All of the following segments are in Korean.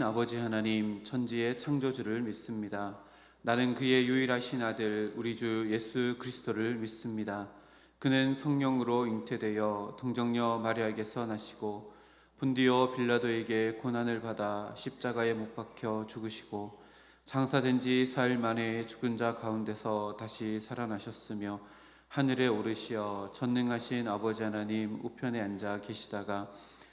전능하신 아버지 하나님, 천지의 창조주를 믿습니다. 나는 그의 유일하신 아들 우리 주 예수 그리스도를 믿습니다. 그는 성령으로 잉태되어 동정녀 마리아에게서 나시고 본디오 빌라도에게 고난을 받아 십자가에 못 박혀 죽으시고 장사된 지 사흘 만에 죽은 자 가운데서 다시 살아나셨으며 하늘에 오르시어 전능하신 아버지 하나님 우편에 앉아 계시다가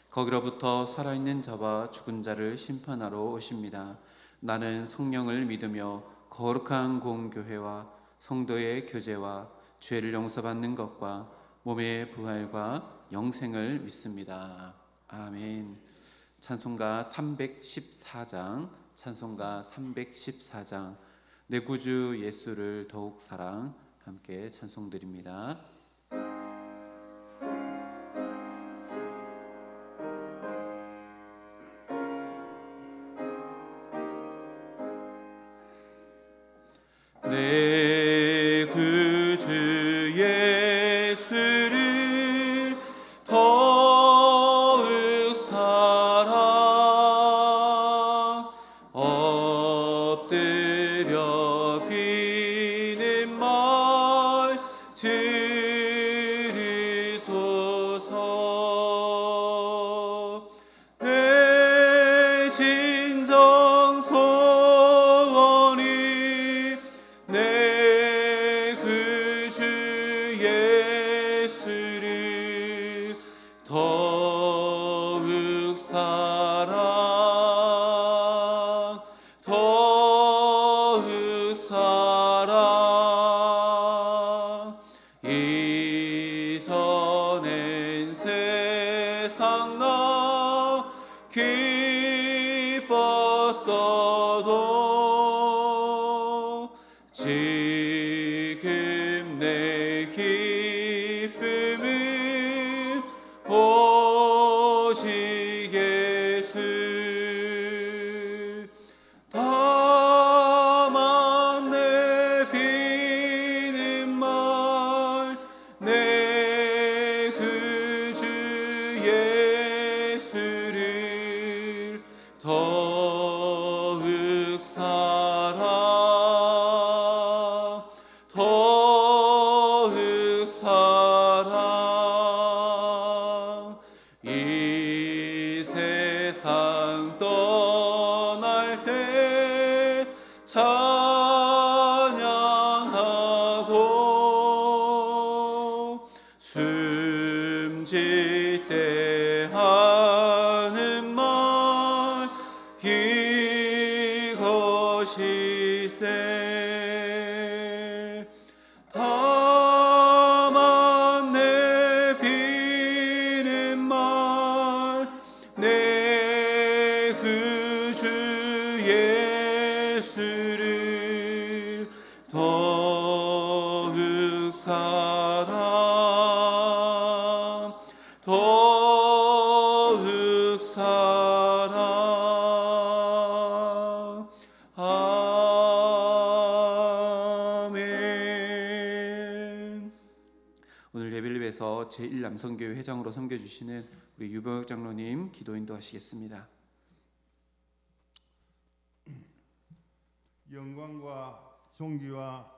거기로부터 살아있는 자와 죽은 자를 심판하러 오십니다. 나는 성령을 믿으며 거룩한 공교회와 성도의 교제와 죄를 용서받는 것과 몸의 부활과 영생을 믿습니다. 아멘. 찬송가 314장, 찬송가 314장, 내 구주 예수를 더욱 사랑, 함께 찬송드립니다. 내 구주 예수를 더욱 사랑, 엎드려 비는 말 들으소서. 내 진정 소원이 내 구주 예수를 더욱 사랑, 더욱 사랑. 이전엔 세상 나 기뻤어도 지금 내 기쁨은 오직 예수. 다만 내 비는 말 내 구주 예수를 더욱 사랑, 더욱 사랑. 이 세상 떠날 때 찬양하고 숨질 때 하는 말 이것이세. 다만 내 비는 말 내 구주 예수를 더욱 사랑, 더욱 사랑. 아멘. 오늘 예배를 위해서 제1남성교회 회장으로 섬겨주시는 우리 유병혁 장로님 기도 인도하시겠습니다. 영광과 존귀와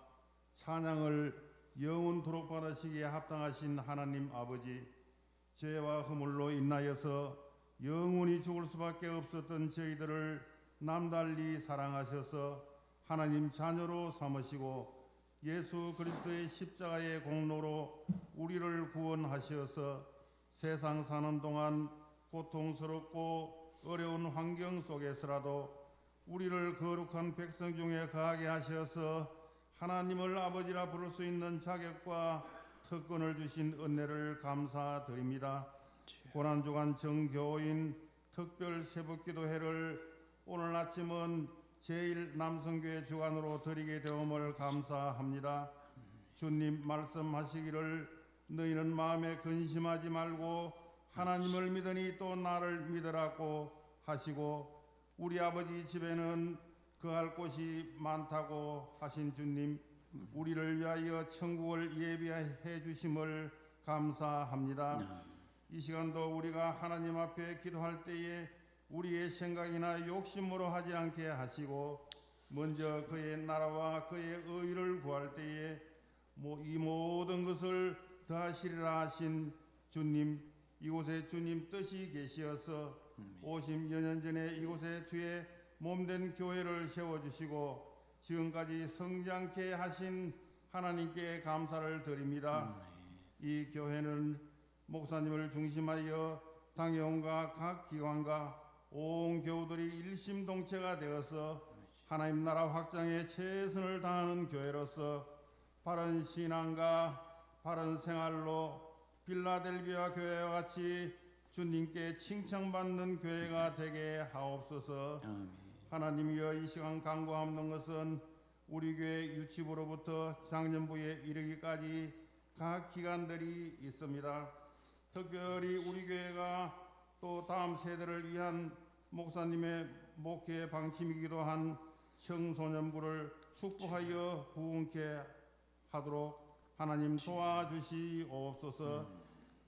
찬양을 영원토록 받으시기에 합당하신 하나님 아버지, 죄와 허물로 인하여서 영원히 죽을 수밖에 없었던 저희들을 남달리 사랑하셔서 하나님 자녀로 삼으시고 예수 그리스도의 십자가의 공로로 우리를 구원하셔서 세상 사는 동안 고통스럽고 어려운 환경 속에서라도 우리를 거룩한 백성 중에 거하게 하셔서 하나님을 아버지라 부를 수 있는 자격과 특권을 주신 은혜를 감사드립니다. 고난주간 정교인 특별 새벽기도회를 오늘 아침은 제1남성교회 주관으로 드리게 되음을 감사합니다. 주님 말씀하시기를 너희는 마음에 근심하지 말고 하나님을 믿으니 또 나를 믿으라고 하시고 우리 아버지 집에는 거할 곳이 많다고 하신 주님, 우리를 위하여 천국을 예비해 주심을 감사합니다. 이 시간도 우리가 하나님 앞에 기도할 때에 우리의 생각이나 욕심으로 하지 않게 하시고 먼저 그의 나라와 그의 의를 구할 때에 이 모든 것을 더하시리라 하신 주님, 이곳에 주님 뜻이 계시어서 50여 년 전에 이곳에 주의 몸된 교회를 세워주시고 지금까지 성장케 하신 하나님께 감사를 드립니다. 이 교회는 목사님을 중심하여 당회원과 각 기관과 온 교우들이 일심동체가 되어서 하나님 나라 확장에 최선을 다하는 교회로서 바른 신앙과 바른 생활로 빌라델비아 교회와 같이 주님께 칭찬받는 교회가 되게 하옵소서. 하나님이여, 이 시간 간구하는 것은 우리 교회 유치부로부터 장년부에 이르기까지 각 기관들이 있습니다. 특별히 우리 교회가 또 다음 세대를 위한 목사님의 목회 방침이기도 한 청소년부를 축복하여 부흥케 하도록 하나님 도와주시옵소서.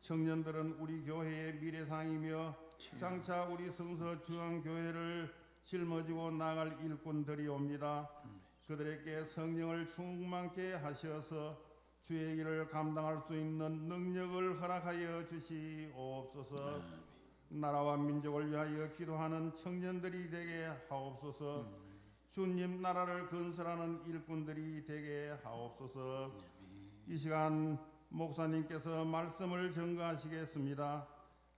청년들은 우리 교회의 미래상이며 장차 우리 성서 중앙교회를 짊어지고 나갈 일꾼들이옵니다. 그들에게 성령을 충만케 하셔서 주의 일을 감당할 수 있는 능력을 허락하여 주시옵소서. 나라와 민족을 위하여 기도하는 청년들이 되게 하옵소서. 주님 나라를 건설하는 일꾼들이 되게 하옵소서. 이 시간 목사님께서 말씀을 전가하시겠습니다.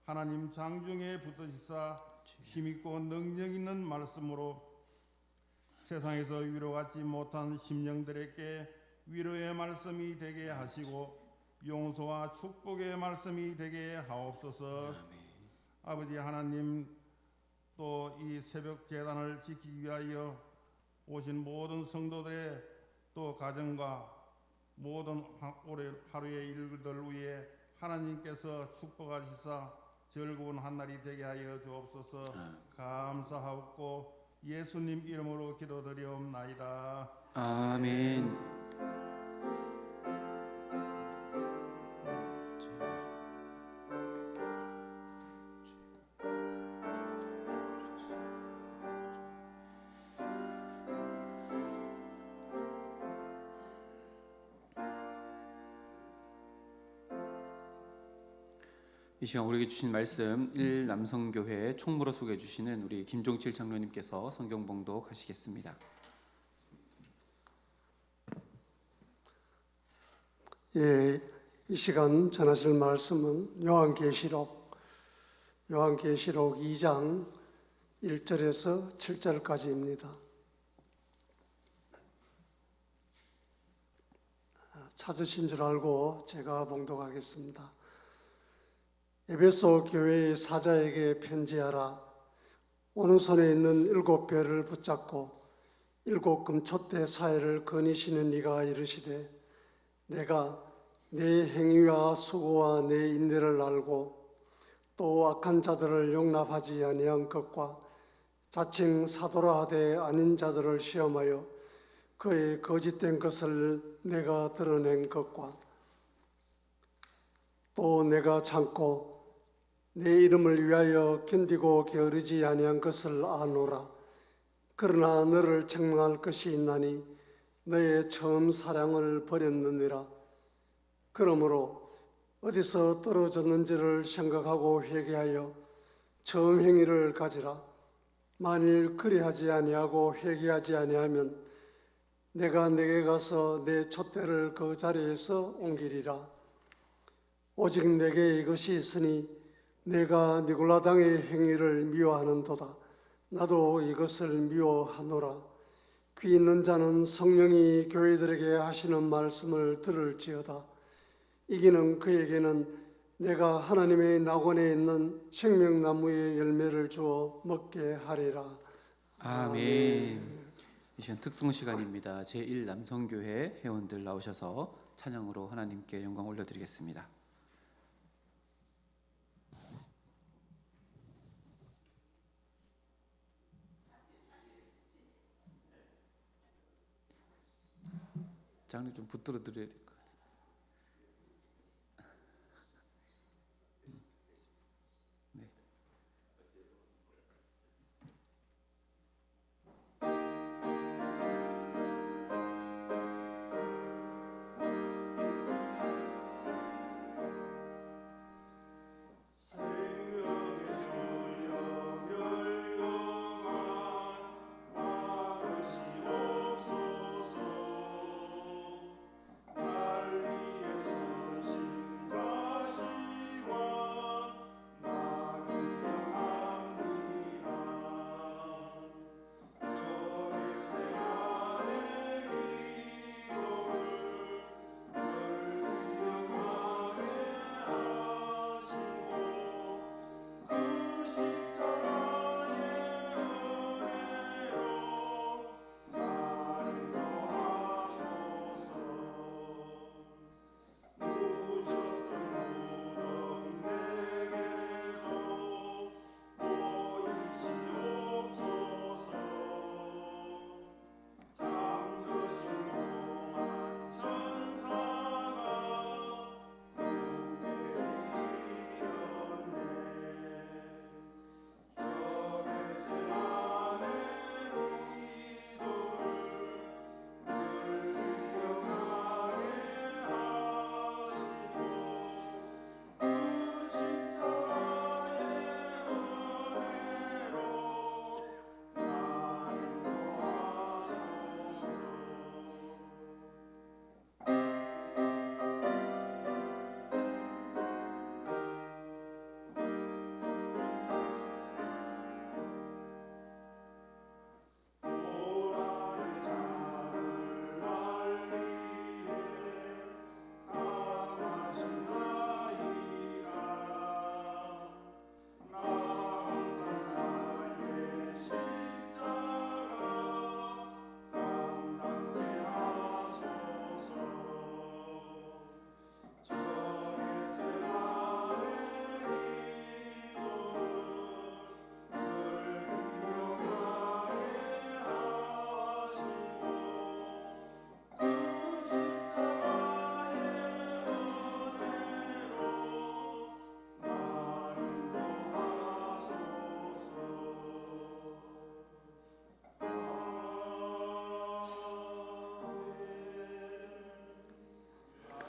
하나님 장중에 붙드시사 힘있고 능력 있는 말씀으로 세상에서 위로받지 못한 심령들에게 위로의 말씀이 되게 하시고 용서와 축복의 말씀이 되게 하옵소서. 아버지 하나님, 또 이 새벽 제단을 지키기 위하여 오신 모든 성도들의 또 가정과 모든 올해 하루의 일들 위에 하나님께서 축복하시사 즐거운 한날이 되게 하여 주옵소서. 감사하옵고 예수님 이름으로 기도드리옵나이다. 아멘. 이 시간 우리에게 주신 말씀 일남성교회 총무로 소개해 주시는 우리 김종칠 장로님께서 성경 봉독하시겠습니다. 예, 이 시간 전하실 말씀은 요한계시록 2장 1절에서 7절까지입니다. 찾으신 줄 알고 제가 봉독하겠습니다. 에베소 교회의 사자에게 편지하라. 오른손에 있는 7별을 붙잡고 7 금촛대 사이를 거니시는 이가 이르시되, 내가 내 행위와 수고와 내 인내를 알고 또 악한 자들을 용납하지 아니한 것과 자칭 사도라 하되 아닌 자들을 시험하여 그의 거짓된 것을 내가 드러낸 것과 또 내가 참고 내 이름을 위하여 견디고 게으르지 아니한 것을 아노라. 그러나 너를 책망할 것이 있나니 너의 처음 사랑을 버렸느니라. 그러므로 어디서 떨어졌는지를 생각하고 회개하여 처음 행위를 가지라. 만일 그리하지 아니하고 회개하지 아니하면 내가 내게 가서 내 촛대를 그 자리에서 옮기리라. 오직 내게 이것이 있으니 내가 니골라당의 행위를 미워하는도다. 나도 이것을 미워하노라. 귀 있는 자는 성령이 교회들에게 하시는 말씀을 들을지어다. 이기는 그에게는 내가 하나님의 낙원에 있는 생명나무의 열매를 주어 먹게 하리라. 아멘. 이 시간 특송 시간입니다. 제1남성교회 회원들 나오셔서 찬양으로 하나님께 영광 올려드리겠습니다. 장르 좀 붙들어 드려야 될 것 같아요. 네.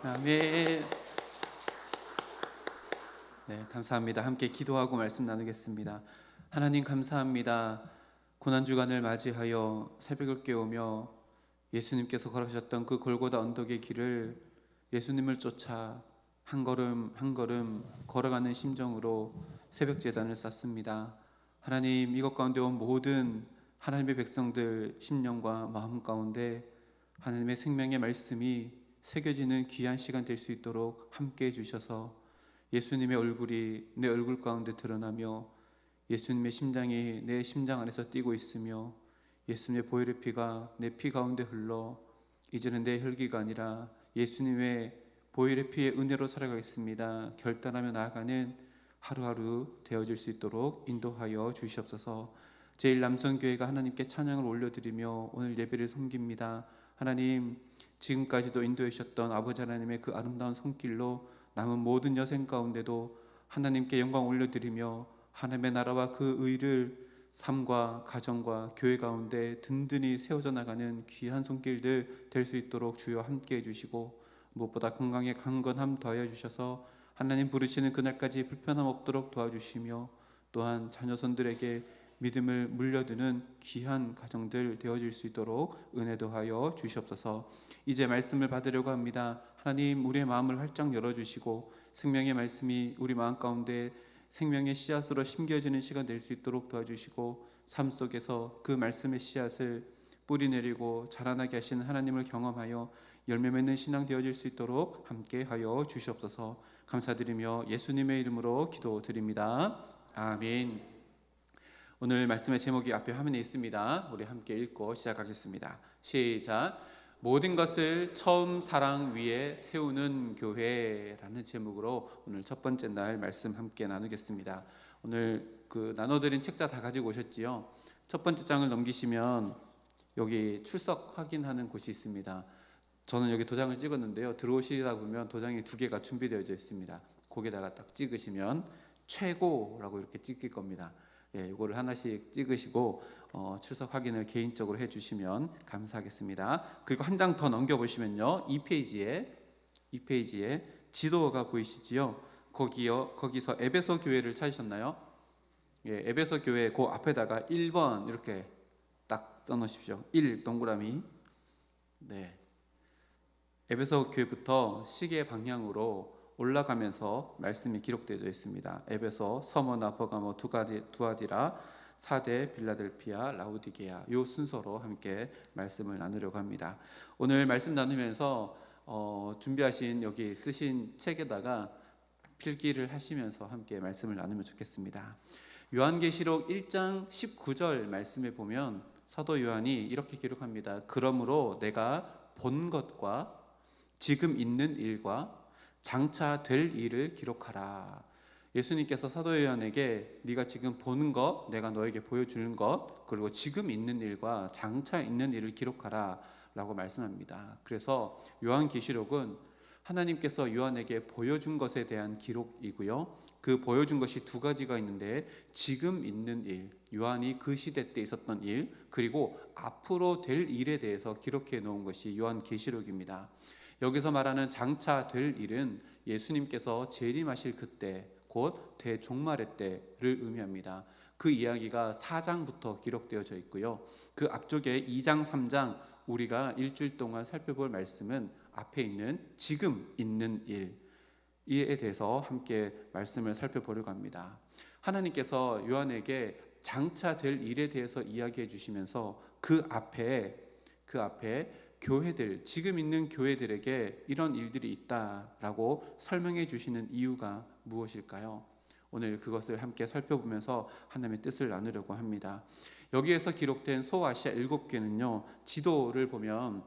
아멘. 네, 감사합니다. 함께 기도하고 말씀 나누겠습니다. 하나님 감사합니다. 고난주간을 맞이하여 새벽을 깨우며 예수님께서 걸으셨던 그 골고다 언덕의 길을 예수님을 쫓아 한 걸음 한 걸음 걸어가는 심정으로 새벽 제단을 쌓습니다. 하나님, 이것 가운데 온 모든 하나님의 백성들 심령과 마음 가운데 하나님의 생명의 말씀이 새겨지는 귀한 시간 될 수 있도록 함께 해주셔서 예수님의 얼굴이 내 얼굴 가운데 드러나며 예수님의 심장이 내 심장 안에서 뛰고 있으며 예수님의 보혈의 피가 내 피 가운데 흘러 이제는 내 혈기가 아니라 예수님의 보혈의 피의 은혜로 살아가겠습니다. 결단하며 나아가는 하루하루 되어질 수 있도록 인도하여 주시옵소서. 제1남성교회가 하나님께 찬양을 올려드리며 오늘 예배를 섬깁니다. 하나님, 지금까지도 인도해 주셨던 아버지 하나님의 그 아름다운 손길로 남은 모든 여생 가운데도 하나님께 영광 올려드리며 하나님의 나라와 그 의를 삶과 가정과 교회 가운데 든든히 세워져 나가는 귀한 손길들 될 수 있도록 주여 함께 해주시고 무엇보다 건강에 강건함 더하여 주셔서 하나님 부르시는 그날까지 불편함 없도록 도와주시며 또한 자녀손들에게 믿음을 물려두는 귀한 가정들 되어질 수 있도록 은혜 더하여 주시옵소서. 이제 말씀을 받으려고 합니다. 하나님, 우리의 마음을 활짝 열어주시고 생명의 말씀이 우리 마음 가운데 생명의 씨앗으로 심겨지는 시간 될 수 있도록 도와주시고 삶 속에서 그 말씀의 씨앗을 뿌리 내리고 자라나게 하시는 하나님을 경험하여 열매 맺는 신앙 되어질 수 있도록 함께 하여 주시옵소서. 감사드리며 예수님의 이름으로 기도드립니다. 아멘. 오늘 말씀의 제목이 앞에 화면에 있습니다. 우리 함께 읽고 시작하겠습니다. 시작. 모든 것을 처음 사랑 위에 세우는 교회라는 제목으로 오늘 첫 번째 날 말씀 함께 나누겠습니다. 오늘 그 나눠드린 책자 다 가지고 오셨지요? 첫 번째 장을 넘기시면 여기 출석 확인하는 곳이 있습니다. 저는 여기 도장을 찍었는데요. 들어오시다 보면 도장이 2개가 준비되어 있습니다. 거기다가 딱 찍으시면 최고라고 이렇게 찍힐 겁니다. 예, 이거를 하나씩 찍으시고 출석 확인을 개인적으로 해주시면 감사하겠습니다. 그리고 한 장 더 넘겨보시면요, 2페이지에 지도가 보이시지요? 거기서 에베소 교회를 찾으셨나요? 예, 에베소 교회 그 앞에다가 1번 이렇게 딱 써놓으십시오. 1 동그라미. 네. 에베소 교회부터 시계 방향으로 올라가면서 말씀이 기록되어 있습니다. 에베소, 서머나, 버가모, 두아디라, 사대, 빌라델피아, 라우디게아, 이 순서로 함께 말씀을 나누려고 합니다. 오늘 말씀 나누면서 준비하신 여기 쓰신 책에다가 필기를 하시면서 함께 말씀을 나누면 좋겠습니다. 요한계시록 1장 19절 말씀에 보면 사도 요한이 이렇게 기록합니다. 그러므로 내가 본 것과 지금 있는 일과 장차 될 일을 기록하라. 예수님께서 사도 요한에게 네가 지금 보는 것, 내가 너에게 보여주는 것, 그리고 지금 있는 일과 장차 있는 일을 기록하라 라고 말씀합니다. 그래서 요한계시록은 하나님께서 요한에게 보여준 것에 대한 기록이고요, 그 보여준 것이 2가지가 있는데 지금 있는 일, 요한이 그 시대 때 있었던 일, 그리고 앞으로 될 일에 대해서 기록해 놓은 것이 요한계시록입니다. 여기서 말하는 장차 될 일은 예수님께서 재림하실 그때, 곧 대종말의 때를 의미합니다. 그 이야기가 4장부터 기록되어져 있고요, 그 앞쪽에 2장, 3장 우리가 일주일 동안 살펴볼 말씀은 앞에 있는 지금 있는 일에 대해서 함께 말씀을 살펴보려고 합니다. 하나님께서 요한에게 장차 될 일에 대해서 이야기해 주시면서 그 앞에 교회들, 지금 있는 교회들에게 이런 일들이 있다라고 설명해 주시는 이유가 무엇일까요? 오늘 그것을 함께 살펴보면서 하나님의 뜻을 나누려고 합니다. 여기에서 기록된 소아시아 7교회는요, 지도를 보면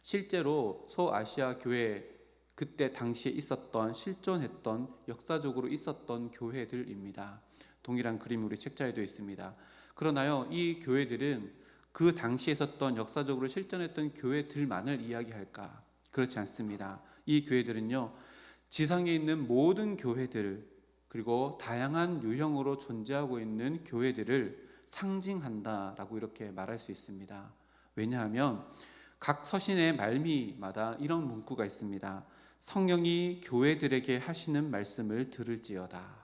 실제로 소아시아 교회 그때 당시에 있었던, 실존했던, 역사적으로 있었던 교회들입니다. 동일한 그림이 우리 책자에도 있습니다. 그러나요, 이 교회들은 그 당시에 있었던 역사적으로 실존했던 교회들만을 이야기할까? 그렇지 않습니다. 이 교회들은요, 지상에 있는 모든 교회들, 그리고 다양한 유형으로 존재하고 있는 교회들을 상징한다라고 이렇게 말할 수 있습니다. 왜냐하면 각 서신의 말미마다 이런 문구가 있습니다. 성령이 교회들에게 하시는 말씀을 들을지어다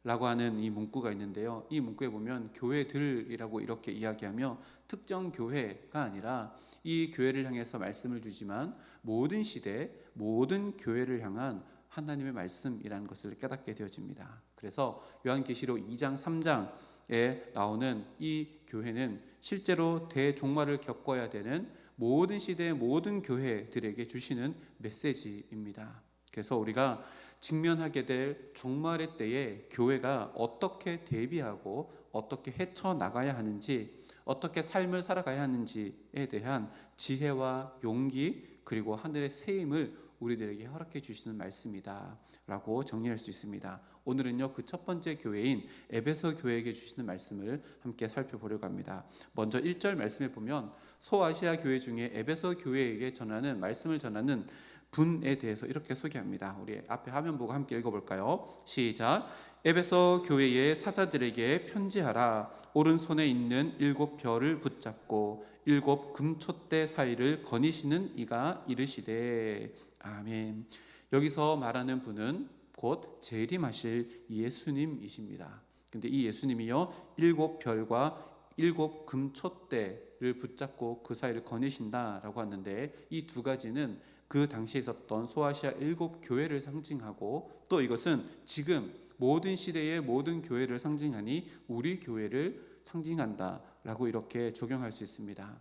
라고 하는 이 문구가 있는데요. 이 문구에 보면 교회들이라고 이렇게 이야기하며 특정 교회가 아니라 이 교회를 향해서 말씀을 주지만 모든 시대 모든 교회를 향한 하나님의 말씀이라는 것을 깨닫게 되어집니다. 그래서 요한계시록 2장 3장에 나오는 이 교회는 실제로 대종말을 겪어야 되는 모든 시대의 모든 교회들에게 주시는 메시지입니다. 그래서 우리가 직면하게 될 종말의 때에 교회가 어떻게 대비하고 어떻게 헤쳐나가야 하는지, 어떻게 삶을 살아가야 하는지에 대한 지혜와 용기 그리고 하늘의 새 힘을 우리들에게 허락해 주시는 말씀이다 라고 정리할 수 있습니다. 오늘은요, 그 첫 번째 교회인 에베소 교회에게 주시는 말씀을 함께 살펴보려고 합니다. 먼저 1절 말씀에 보면 소아시아 교회 중에 에베소 교회에게 전하는 말씀을 전하는 분에 대해서 이렇게 소개합니다. 우리 앞에 화면 보고 함께 읽어볼까요? 시작. 에베소 교회의 사자들에게 편지하라. 오른손에 있는 7별을 붙잡고 7 금촛대 사이를 거니시는 이가 이르시되. 아멘. 여기서 말하는 분은 곧 재림하실 예수님이십니다. 근데 이 예수님이요, 7별과 7 금촛대를 붙잡고 그 사이를 거니신다라고 하는데, 이 두 가지는 그 당시에 있었던 소아시아 7 교회를 상징하고, 또 이것은 지금 모든 시대의 모든 교회를 상징하니 우리 교회를 상징한다라고 이렇게 적용할 수 있습니다.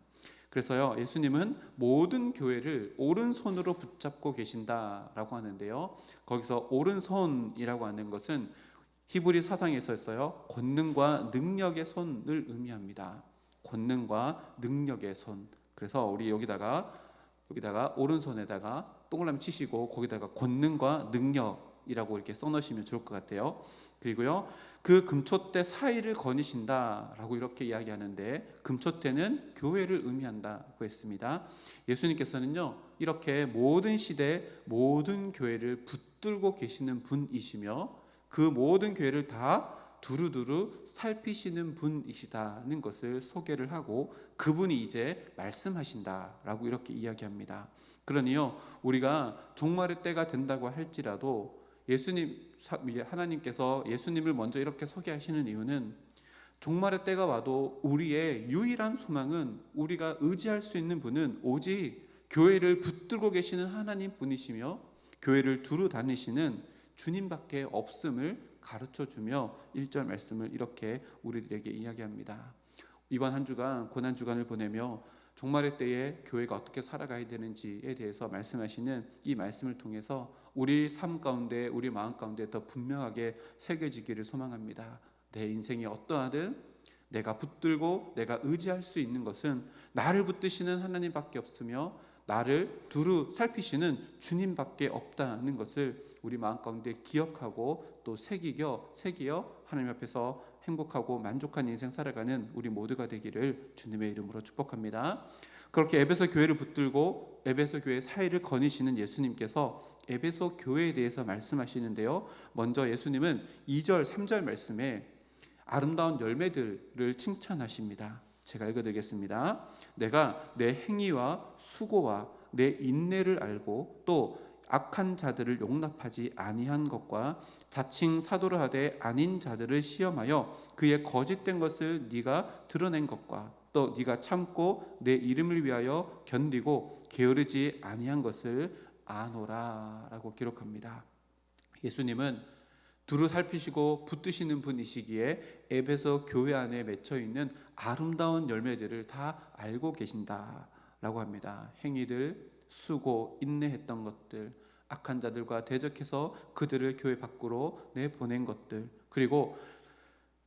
그래서요, 예수님은 모든 교회를 오른손으로 붙잡고 계신다라고 하는데요, 거기서 오른손이라고 하는 것은 히브리 사상에서였어요, 권능과 능력의 손을 의미합니다. 권능과 능력의 손. 그래서 우리 여기다가 오른손에다가 동그라미 치시고 거기다가 권능과 능력이라고 이렇게 써놓으시면 좋을 것 같아요. 그리고요, 그 금촛대 사이를 거니신다라고 이렇게 이야기하는데, 금촛대는 교회를 의미한다고 했습니다. 예수님께서는요, 이렇게 모든 시대 모든 교회를 붙들고 계시는 분이시며 그 모든 교회를 다 두루두루 살피시는 분이시다는 것을 소개를 하고, 그분이 이제 말씀하신다라고 이렇게 이야기합니다. 그러니요, 우리가 종말의 때가 된다고 할지라도 하나님께서 예수님을 먼저 이렇게 소개하시는 이유는, 종말의 때가 와도 우리의 유일한 소망은, 우리가 의지할 수 있는 분은 오직 교회를 붙들고 계시는 하나님 분이시며 교회를 두루 다니시는 주님밖에 없음을 가르쳐주며 1절 말씀을 이렇게 우리들에게 이야기합니다. 이번 한 주간 고난주간을 보내며 종말의 때에 교회가 어떻게 살아가야 되는지에 대해서 말씀하시는 이 말씀을 통해서 우리 삶 가운데, 우리 마음 가운데 더 분명하게 새겨지기를 소망합니다. 내 인생이 어떠하든 내가 붙들고 내가 의지할 수 있는 것은 나를 붙드시는 하나님밖에 없으며 나를 두루 살피시는 주님밖에 없다는 것을 우리 마음 가운데 기억하고 또 새기어 하나님 앞에서 행복하고 만족한 인생 살아가는 우리 모두가 되기를 주님의 이름으로 축복합니다. 그렇게 에베소 교회를 붙들고 에베소 교회 사이를 거니시는 예수님께서 에베소 교회에 대해서 말씀하시는데요, 먼저 예수님은 2절 3절 말씀에 아름다운 열매들을 칭찬하십니다. 제가 읽어드리겠습니다. 내가 내 행위와 수고와 내 인내를 알고 또 악한 자들을 용납하지 아니한 것과 자칭 사도를 하되 아닌 자들을 시험하여 그의 거짓된 것을 네가 드러낸 것과 또 네가 참고 내 이름을 위하여 견디고 게으르지 아니한 것을 아노라라고 기록합니다. 예수님은 두루 살피시고 붙드시는 분이시기에 에베소 교회 안에 맺혀 있는 아름다운 열매들을 다 알고 계신다라고 합니다. 행위들, 수고, 인내했던 것들, 악한 자들과 대적해서 그들을 교회 밖으로 내보낸 것들, 그리고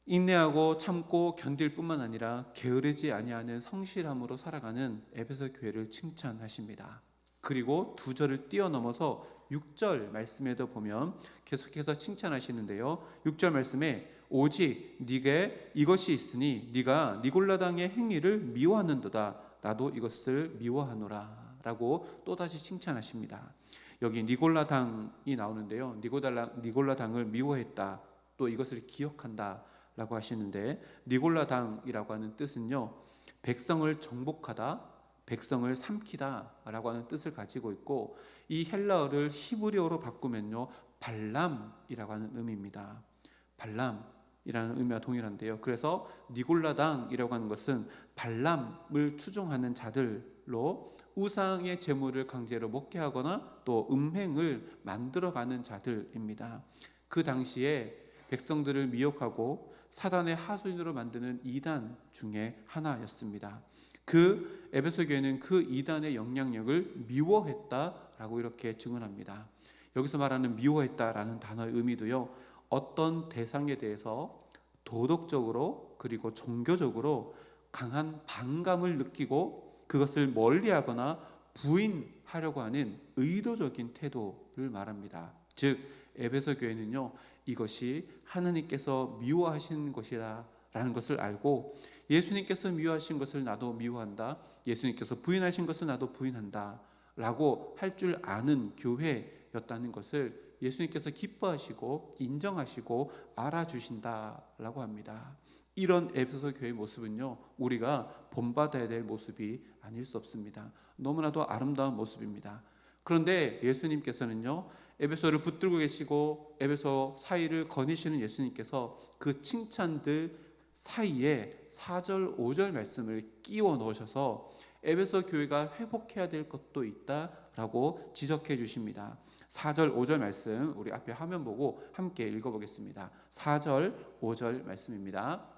인내하고 참고 견딜 뿐만 아니라 게으르지 아니하는 성실함으로 살아가는 에베소 교회를 칭찬하십니다. 그리고 2절을 뛰어넘어서 6절 말씀에도 보면 계속해서 칭찬하시는데요, 6절 말씀에 오직 네게 이것이 있으니 네가 니골라당의 행위를 미워하는도다. 나도 이것을 미워하노라 라고 또다시 칭찬하십니다. 여기 니골라당이 나오는데요, 니골라당을 미워했다, 또 이것을 기억한다 라고 하시는데, 니골라당이라고 하는 뜻은요, 백성을 정복하다 백성을 삼키다라고 하는 뜻을 가지고 있고, 이 헬라어를 히브리어로 바꾸면요 발람이라고 하는 의미입니다. 발람이라는 의미와 동일한데요. 그래서 니골라당이라고 하는 것은 발람을 추종하는 자들로 우상의 제물을 강제로 먹게 하거나 또 음행을 만들어가는 자들입니다. 그 당시에 백성들을 미혹하고 사단의 하수인으로 만드는 이단 중에 하나였습니다. 그 에베소 교회는 그 이단의 영향력을 미워했다라고 이렇게 증언합니다. 여기서 말하는 미워했다라는 단어의 의미도요, 어떤 대상에 대해서 도덕적으로 그리고 종교적으로 강한 반감을 느끼고 그것을 멀리하거나 부인하려고 하는 의도적인 태도를 말합니다. 즉 에베소 교회는요, 이것이 하나님께서 미워하신 것이다 라는 것을 알고, 예수님께서 미워하신 것을 나도 미워한다, 예수님께서 부인하신 것을 나도 부인한다 라고 할 줄 아는 교회였다는 것을 예수님께서 기뻐하시고 인정하시고 알아주신다라고 합니다. 이런 에베소 교회의 모습은요, 우리가 본받아야 될 모습이 아닐 수 없습니다. 너무나도 아름다운 모습입니다. 그런데 예수님께서는요, 에베소를 붙들고 계시고 에베소 사이를 거니시는 예수님께서 그 칭찬들 사이에 4절 5절 말씀을 끼워 넣으셔서 에베소 교회가 회복해야 될 것도 있다라고 지적해 주십니다. 4절 5절 말씀 우리 앞에 화면 보고 함께 읽어보겠습니다. 4절 5절 말씀입니다.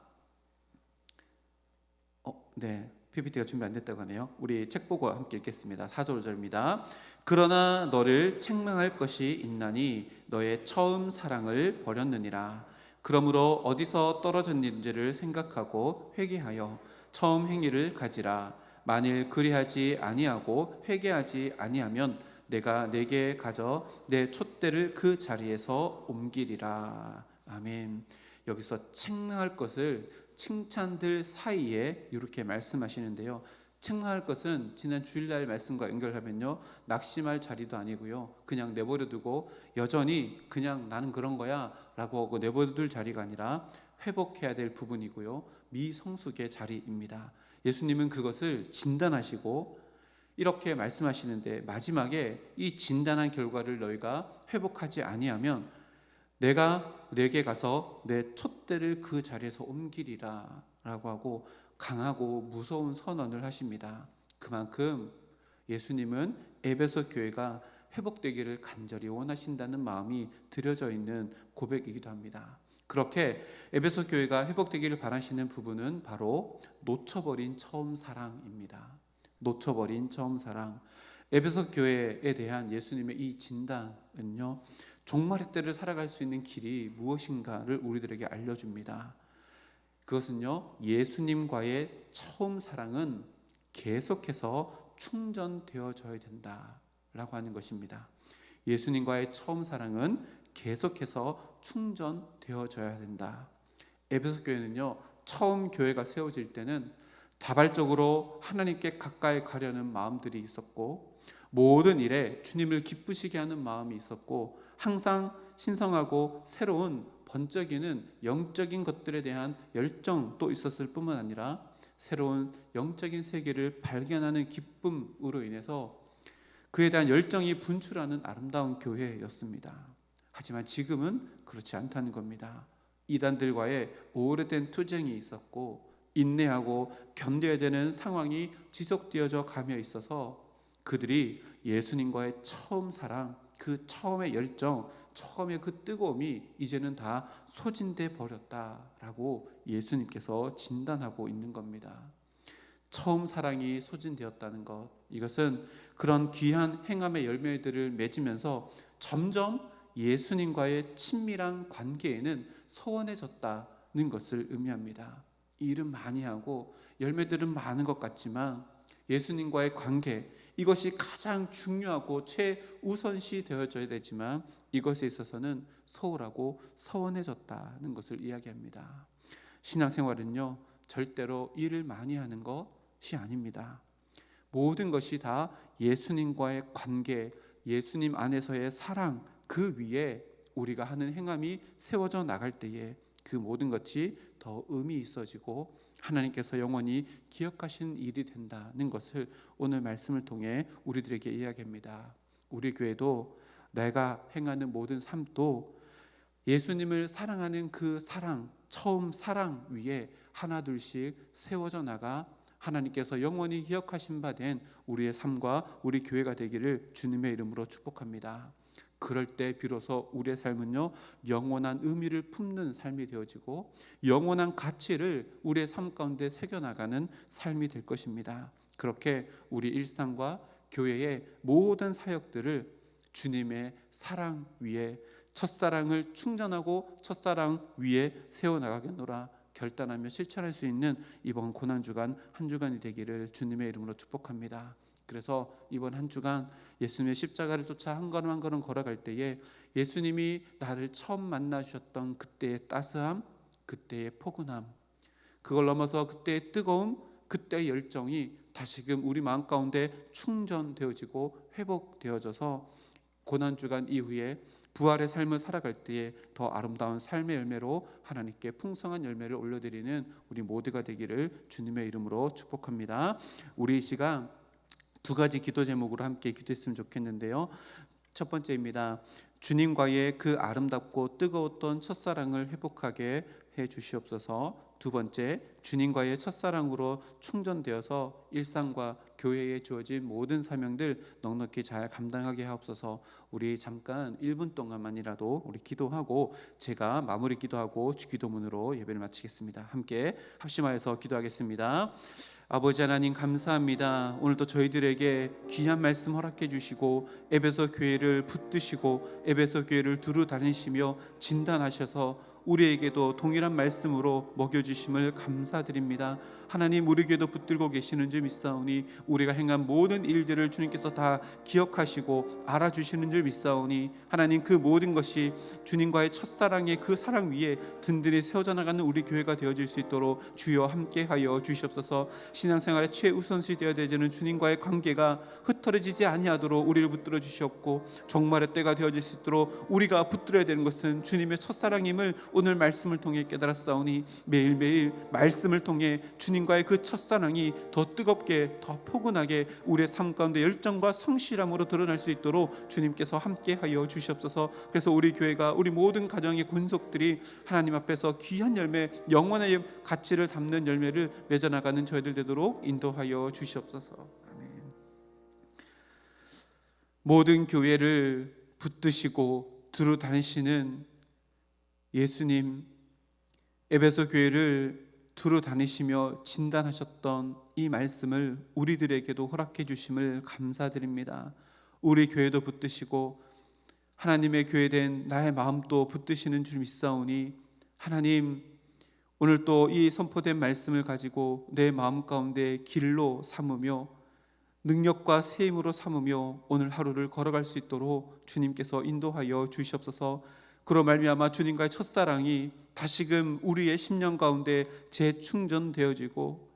네, PPT가 준비 안 됐다고 하네요. 우리 책 보고 함께 읽겠습니다. 4절 5절입니다. 그러나 너를 책망할 것이 있나니 너의 처음 사랑을 버렸느니라. 그러므로 어디서 떨어졌는지를 생각하고 회개하여 처음 행위를 가지라. 만일 그리하지 아니하고 회개하지 아니하면 내가 내게 가져 내 촛대를 그 자리에서 옮기리라. 아멘. 여기서 책망할 것을 칭찬들 사이에 이렇게 말씀하시는데요, 책망할 것은 지난 주일날 말씀과 연결하면요, 낙심할 자리도 아니고요, 그냥 내버려두고 여전히 그냥 나는 그런 거야 라고 하고 내버려둘 자리가 아니라 회복해야 될 부분이고요, 미성숙의 자리입니다. 예수님은 그것을 진단하시고 이렇게 말씀하시는데, 마지막에 이 진단한 결과를 너희가 회복하지 아니하면 내가 내게 가서 내 촛대를 그 자리에서 옮기리라 라고 하고 강하고 무서운 선언을 하십니다. 그만큼 예수님은 에베소 교회가 회복되기를 간절히 원하신다는 마음이 들여져 있는 고백이기도 합니다. 그렇게 에베소 교회가 회복되기를 바라시는 부분은 바로 놓쳐버린 처음 사랑입니다. 놓쳐버린 처음 사랑. 에베소 교회에 대한 예수님의 이 진단은요, 종말의 때를 살아갈 수 있는 길이 무엇인가를 우리들에게 알려줍니다. 그것은요, 예수님과의 처음 사랑은 계속해서 충전되어져야 된다라고 하는 것입니다. 예수님과의 처음 사랑은 계속해서 충전되어져야 된다. 에베소 교회는요, 처음 교회가 세워질 때는 자발적으로 하나님께 가까이 가려는 마음들이 있었고, 모든 일에 주님을 기쁘시게 하는 마음이 있었고, 항상 신성하고 새로운 번쩍이는 영적인 것들에 대한 열정도 있었을 뿐만 아니라 새로운 영적인 세계를 발견하는 기쁨으로 인해서 그에 대한 열정이 분출하는 아름다운 교회였습니다. 하지만 지금은 그렇지 않다는 겁니다. 이단들과의 오래된 투쟁이 있었고 인내하고 견뎌야 되는 상황이 지속되어져 가며 있어서 그들이 예수님과의 처음 사랑, 그 처음의 열정, 처음의 그 뜨거움이 이제는 다 소진돼 버렸다라고 예수님께서 진단하고 있는 겁니다. 처음 사랑이 소진되었다는 것, 이것은 그런 귀한 행함의 열매들을 맺으면서 점점 예수님과의 친밀한 관계에는 소원해졌다는 것을 의미합니다. 일은 많이 하고 열매들은 많은 것 같지만 예수님과의 관계, 이것이 가장 중요하고 최우선시 되어져야 되지만 이것에 있어서는 소홀하고 서운해졌다는 것을 이야기합니다. 신앙생활은요, 절대로 일을 많이 하는 것이 아닙니다. 모든 것이 다 예수님과의 관계, 예수님 안에서의 사랑, 그 위에 우리가 하는 행함이 세워져 나갈 때에 그 모든 것이 더 의미 있어지고 하나님께서 영원히 기억하신 일이 된다는 것을 오늘 말씀을 통해 우리들에게 이야기합니다. 우리 교회도 내가 행하는 모든 삶도 예수님을 사랑하는 그 사랑, 처음 사랑 위에 하나둘씩 세워져 나가 하나님께서 영원히 기억하신 바 된 우리의 삶과 우리 교회가 되기를 주님의 이름으로 축복합니다. 그럴 때 비로소 우리의 삶은요, 영원한 의미를 품는 삶이 되어지고 영원한 가치를 우리의 삶 가운데 새겨나가는 삶이 될 것입니다. 그렇게 우리 일상과 교회의 모든 사역들을 주님의 사랑 위에, 첫사랑을 충전하고 첫사랑 위에 세워나가겠노라 결단하며 실천할 수 있는 이번 고난주간 한 주간이 되기를 주님의 이름으로 축복합니다. 그래서 이번 한 주간 예수님의 십자가를 쫓아 한 걸음 한 걸음 걸어갈 때에 예수님이 나를 처음 만나주셨던 그때의 따스함, 그때의 포근함, 그걸 넘어서 그때의 뜨거움, 그때의 열정이 다시금 우리 마음 가운데 충전되어지고 회복되어져서 고난주간 이후에 부활의 삶을 살아갈 때에 더 아름다운 삶의 열매로 하나님께 풍성한 열매를 올려드리는 우리 모두가 되기를 주님의 이름으로 축복합니다. 우리 이 시간 두 가지 기도 제목으로 함께 기도했으면 좋겠는데요. 첫 번째입니다. 주님과의 그 아름답고 뜨거웠던 첫사랑을 회복하게 해 주시옵소서. 두 번째, 주님과의 첫사랑으로 충전되어서 일상과 교회에 주어진 모든 사명들 넉넉히 잘 감당하게 하옵소서. 우리 잠깐 1분 동안만이라도 우리 기도하고 제가 마무리 기도하고 주기도문으로 예배를 마치겠습니다. 함께 합심하여서 기도하겠습니다. 아버지 하나님 감사합니다. 오늘도 저희들에게 귀한 말씀 허락해 주시고 에베소 교회를 붙드시고 에베소 교회를 두루 다니시며 진단하셔서 우리에게도 동일한 말씀으로 먹여주심을 감사드립니다. 하나님, 우리 교회도 붙들고 계시는 줄 믿사오니 우리가 행한 모든 일들을 주님께서 다 기억하시고 알아주시는 줄 믿사오니 하나님, 그 모든 것이 주님과의 첫사랑의 그 사랑 위에 든든히 세워져 나가는 우리 교회가 되어질 수 있도록 주여 함께하여 주시옵소서. 신앙생활의 최우선시 되어야 되는 주님과의 관계가 흩어지지 아니하도록 우리를 붙들어 주시옵고 종말의 때가 되어질 수 있도록 우리가 붙들어야 되는 것은 주님의 첫사랑임을 오늘 말씀을 통해 깨달았사오니 매일매일 말씀을 통해 주님과의 그 첫사랑이 더 뜨겁게 더 포근하게 우리의 삶 가운데 열정과 성실함으로 드러날 수 있도록 주님께서 함께하여 주시옵소서. 그래서 우리 교회가 우리 모든 가정의 권속들이 하나님 앞에서 귀한 열매, 영원의 가치를 담는 열매를 맺어나가는 저희들 되도록 인도하여 주시옵소서. 아멘. 모든 교회를 붙드시고 두루 다니시는 예수님, 에베소 교회를 두루 다니시며 진단하셨던 이 말씀을 우리들에게도 허락해 주심을 감사드립니다. 우리 교회도 붙드시고 하나님의 교회된 나의 마음도 붙드시는 줄 믿사오니 하나님, 오늘 또 이 선포된 말씀을 가지고 내 마음 가운데 길로 삼으며 능력과 새 힘으로 삼으며 오늘 하루를 걸어갈 수 있도록 주님께서 인도하여 주시옵소서. 그로 말미암아 주님과의 첫사랑이 다시금 우리의 심령 가운데 재충전되어지고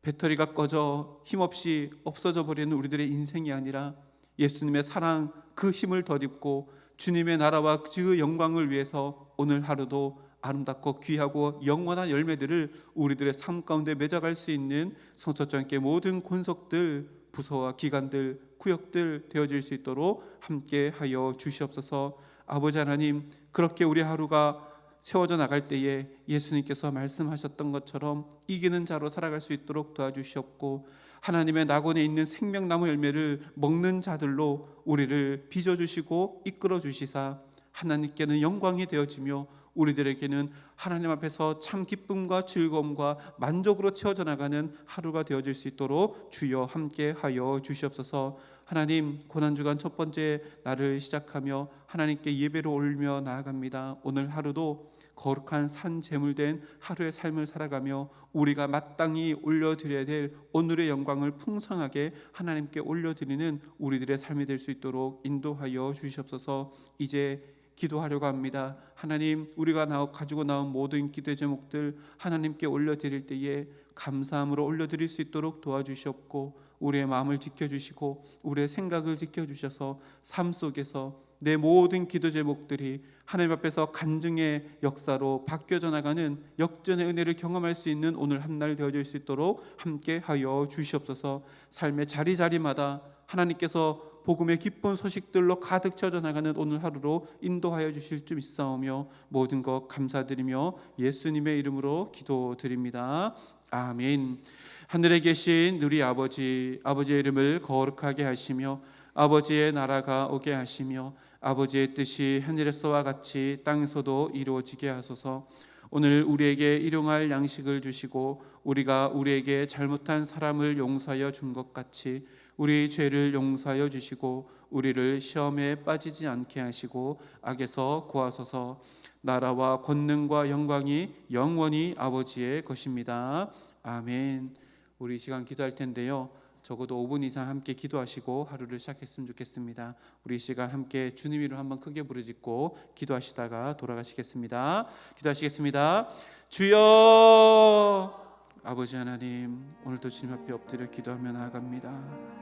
배터리가 꺼져 힘없이 없어져 버리는 우리들의 인생이 아니라 예수님의 사랑 그 힘을 덧입고 주님의 나라와 그 영광을 위해서 오늘 하루도 아름답고 귀하고 영원한 열매들을 우리들의 삶 가운데 맺어갈 수 있는 성처장께 모든 권속들, 부서와 기관들, 구역들 되어질 수 있도록 함께하여 주시옵소서. 아버지 하나님, 그렇게 우리 하루가 세워져 나갈 때에 예수님께서 말씀하셨던 것처럼 이기는 자로 살아갈 수 있도록 도와주시옵고 하나님의 낙원에 있는 생명나무 열매를 먹는 자들로 우리를 빚어주시고 이끌어주시사 하나님께는 영광이 되어지며 우리들에게는 하나님 앞에서 참 기쁨과 즐거움과 만족으로 채워져 나가는 하루가 되어질 수 있도록 주여 함께하여 주시옵소서. 하나님, 고난주간 첫 번째 날을 시작하며 하나님께 예배로 올리며 나아갑니다. 오늘 하루도 거룩한 산 제물된 하루의 삶을 살아가며 우리가 마땅히 올려드려야 될 오늘의 영광을 풍성하게 하나님께 올려드리는 우리들의 삶이 될 수 있도록 인도하여 주시옵소서. 이제 기도하려고 합니다. 하나님, 우리가 가지고 나온 모든 기도 제목들 하나님께 올려드릴 때에 감사함으로 올려드릴 수 있도록 도와주시옵고 우리의 마음을 지켜주시고 우리의 생각을 지켜주셔서 삶 속에서 내 모든 기도 제목들이 하나님 앞에서 간증의 역사로 바뀌어져 나가는 역전의 은혜를 경험할 수 있는 오늘 한 날 되어질 수 있도록 함께 하여 주시옵소서. 삶의 자리자리마다 하나님께서 복음의 기쁜 소식들로 가득 채워져 나가는 오늘 하루로 인도하여 주실 줄 믿사오며 모든 것 감사드리며 예수님의 이름으로 기도드립니다. 아멘. 하늘에 계신 우리 아버지, 아버지의 이름을 거룩하게 하시며 아버지의 나라가 오게 하시며 아버지의 뜻이 하늘에서와 같이 땅에서도 이루어지게 하소서. 오늘 우리에게 일용할 양식을 주시고 우리가 우리에게 잘못한 사람을 용서하여 준 것 같이 우리 죄를 용서하여 주시고 우리를 시험에 빠지지 않게 하시고 악에서 구하소서. 나라와 권능과 영광이 영원히 아버지의 것입니다. 아멘. 우리 이 시간 기도할 텐데요, 적어도 5분 이상 함께 기도하시고 하루를 시작했으면 좋겠습니다. 우리 이 시간 함께 주님 이름 한번 크게 부르짖고 기도하시다가 돌아가시겠습니다. 기도하시겠습니다. 주여. 아버지 하나님, 오늘도 주님 앞에 엎드려 기도하며 나아갑니다.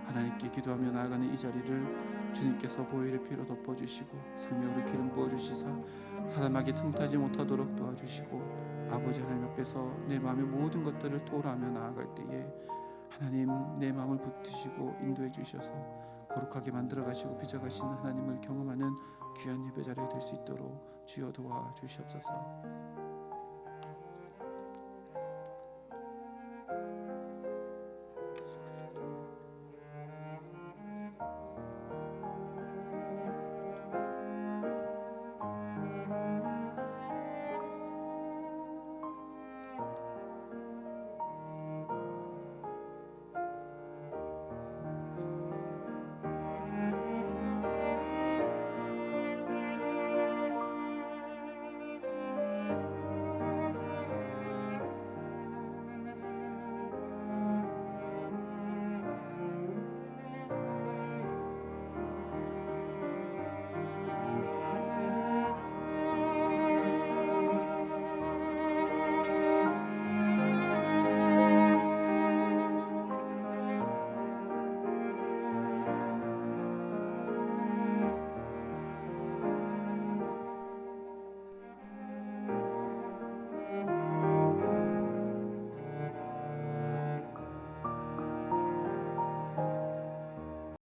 하나님께 기도하며 나아가는 이 자리를 주님께서 보혈의 피로 덮어주시고 생명으로 기름 부어주시사 사람에게 틈타지 못하도록 도와주시고 아버지 하나님 앞에서 내 마음의 모든 것들을 토로하며 나아갈 때에 하나님 내 마음을 붙드시고 인도해 주셔서 거룩하게 만들어 가시고 빚어가시는 하나님을 경험하는 귀한 예배 자리가 될 수 있도록 주여 도와주시옵소서.